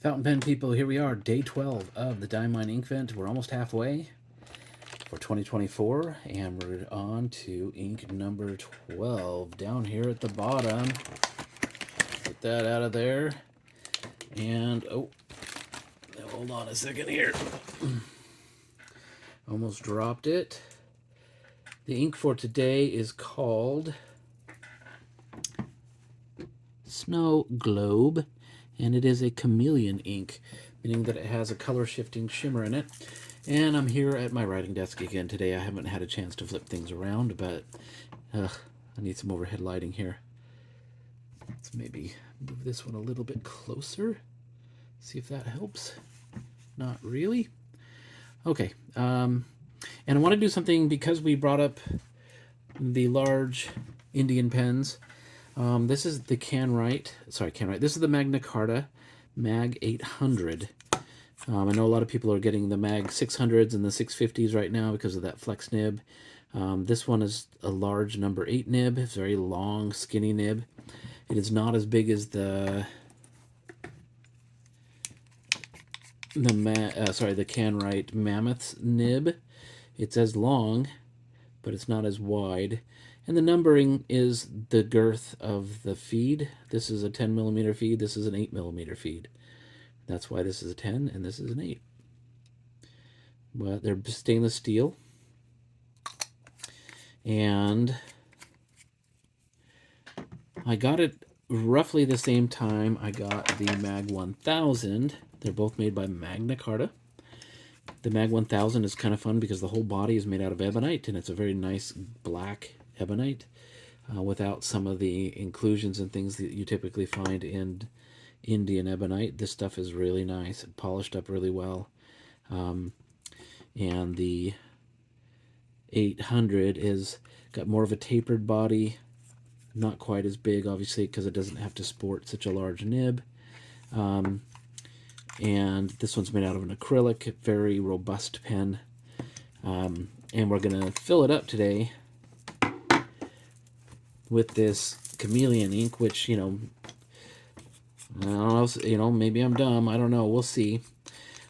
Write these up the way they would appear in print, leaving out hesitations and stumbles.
Fountain pen people, here we are, day 12 of the Diamine Inkvent. We're almost halfway for 2024, and we're on to ink number 12 down here at the bottom. Get that out of there. And, oh, hold on a second here. Almost dropped it. The ink for today is called Snow Globe, and it is a chameleon ink, meaning that it has a color shifting shimmer in it. And I'm here at my writing desk again today. I haven't had a chance to flip things around, but I need some overhead lighting here. Let's maybe move this one a little bit closer, see if that helps. Not really. Okay, and I want to do something because we brought up the large Indian pens. This is the Canwrite. This is the Magna Carta Mag 800. I know a lot of people are getting the Mag 600s and the 650s right now because of that flex nib. This one is a large number 8 nib. It's a very long, skinny nib. It is not as big as the Canwrite Mammoth's nib. It's as long, but it's not as wide. And the numbering is the girth of the feed. This is a 10 millimeter feed. This is an 8 millimeter feed. That's why this is a 10 and this is an 8. But they're stainless steel. And I got it roughly the same time I got the Mag 1000. They're both made by Magna Carta. The Mag 1000 is kind of fun because the whole body is made out of ebonite, and it's a very nice black ebonite without some of the inclusions and things that you typically find in Indian ebonite. This stuff is really nice and polished up really well. And the 800 is got more of a tapered body, not quite as big, obviously, because it doesn't have to sport such a large nib. And this one's made out of an acrylic, very robust pen. And we're going to fill it up today with this chameleon ink, which, I don't know, maybe I'm dumb. I don't know. We'll see.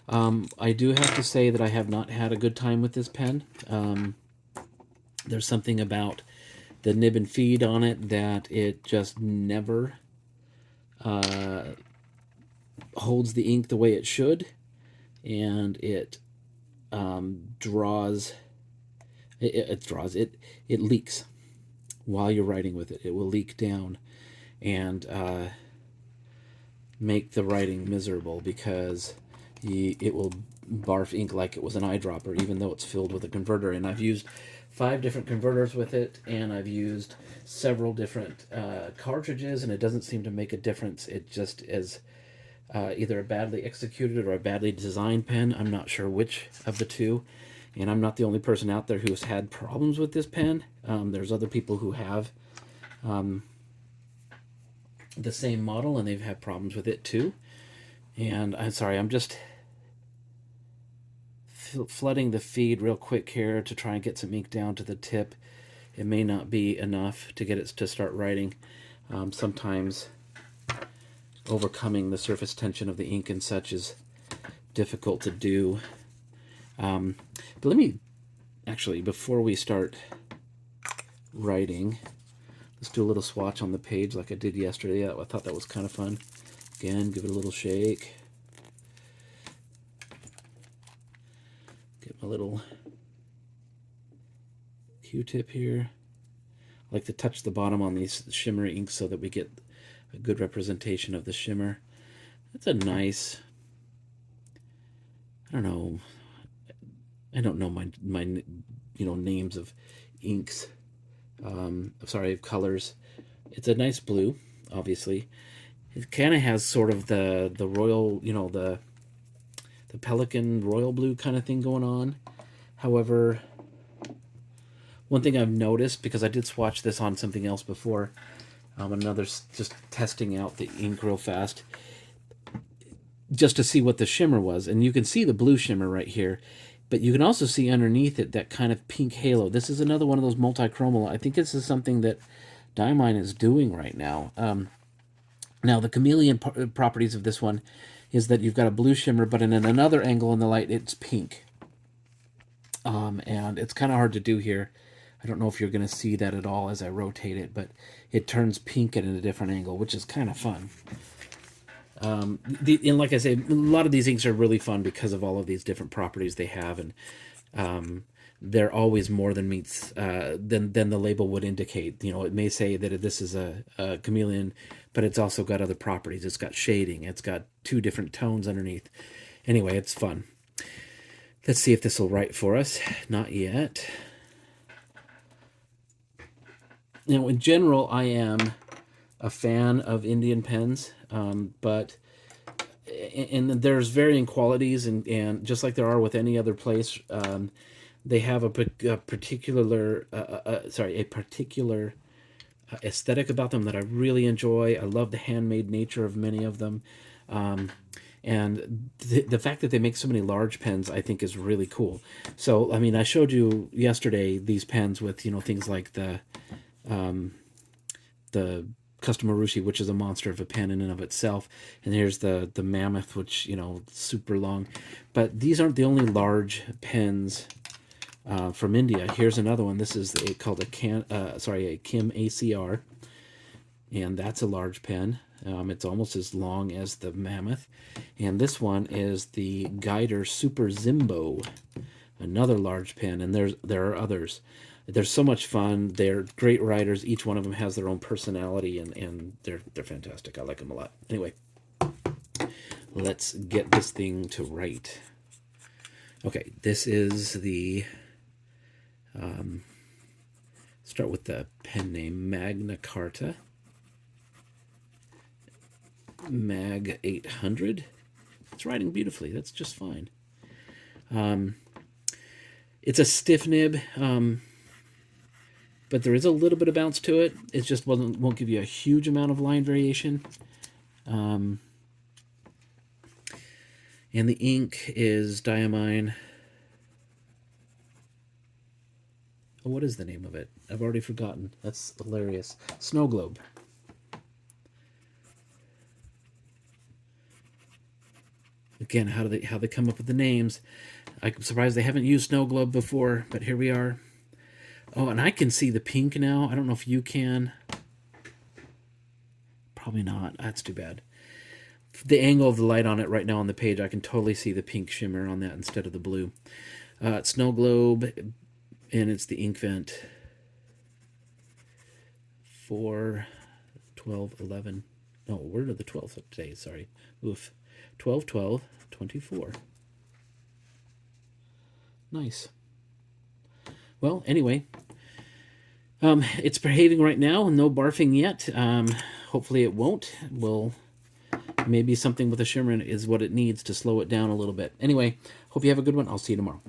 I do have to say that I have not had a good time with this pen. There's something about the nib and feed on it that it just never holds the ink the way it should, and it it leaks while you're writing with it. It will leak down and make the writing miserable because it will barf ink like it was an eyedropper, even though it's filled with a converter. And I've used 5 different converters with it, and I've used several different cartridges, and it doesn't seem to make a difference. It just is either a badly executed or a badly designed pen. I'm not sure which of the two, and I'm not the only person out there who has had problems with this pen. There's other people who have the same model, and they've had problems with it too. And I'm sorry, I'm just flooding the feed real quick here to try and get some ink down to the tip. It may not be enough to get it to start writing. Sometimes overcoming the surface tension of the ink and such is difficult to do. But let me, actually, before we start writing, let's do a little swatch on the page like I did yesterday. I thought that was kind of fun. Again, give it a little shake. Get my little Q-tip here. I like to touch the bottom on these shimmery inks so that we get a good representation of the shimmer. It's a nice, I don't know my names of inks. Of colors. It's a nice blue, obviously. It kind of has sort of the royal, the pelican royal blue kind of thing going on. However, one thing I've noticed, because I did swatch this on something else before, just testing out the ink real fast, just to see what the shimmer was. And you can see the blue shimmer right here, but you can also see underneath it that kind of pink halo. This is another one of those multichromal. I think this is something that Diamine is doing right now. Now, the chameleon properties of this one is that you've got a blue shimmer, but in another angle in the light, it's pink. And it's kind of hard to do here. I don't know if you're going to see that at all as I rotate it, but it turns pink at a different angle, which is kind of fun. And like I say, a lot of these inks are really fun because of all of these different properties they have, and they're always more than meets than the label would indicate. You know, it may say that this is a chameleon, but it's also got other properties. It's got shading. It's got 2 different tones underneath. Anyway, it's fun. Let's see if this will write for us. Not yet. Now, in general, I am a fan of Indian pens, but there's varying qualities, and just like there are with any other place, they have a particular aesthetic about them that I really enjoy. I love the handmade nature of many of them. And the fact that they make so many large pens, I think, is really cool. So, I mean, I showed you yesterday these pens with, you know, things like the Custom Urushi, which is a monster of a pen in and of itself. And here's the Mammoth, which, you know, super long. But these aren't the only large pens from India. Here's another one. This is called a Kim ACR. And that's a large pen. It's almost as long as the Mammoth. And this one is the Guider Super Zimbo, another large pen. And there are others. They're so much fun. They're great writers. Each one of them has their own personality, and they're fantastic. I like them a lot. Anyway, let's get this thing to write. Okay, this is the... start with the pen name, Magna Carta. Mag 800. It's writing beautifully. That's just fine. It's a stiff nib, but there is a little bit of bounce to it. It just won't give you a huge amount of line variation. And the ink is Diamine. Oh, what is the name of it? I've already forgotten. That's hilarious. Snow Globe. Again, how they come up with the names? I'm surprised they haven't used Snow Globe before, but here we are. Oh, and I can see the pink now. I don't know if you can. Probably not. That's too bad. The angle of the light on it right now on the page, I can totally see the pink shimmer on that instead of the blue. It's Snow Globe, and it's the Inkvent 4/12/11. No, we're to the 12th of today. Sorry. Oof. 12/12/24. Nice. Well, anyway, it's behaving right now. No barfing yet. Hopefully it won't. Maybe something with a shimmer in it is what it needs to slow it down a little bit. Anyway, hope you have a good one. I'll see you tomorrow.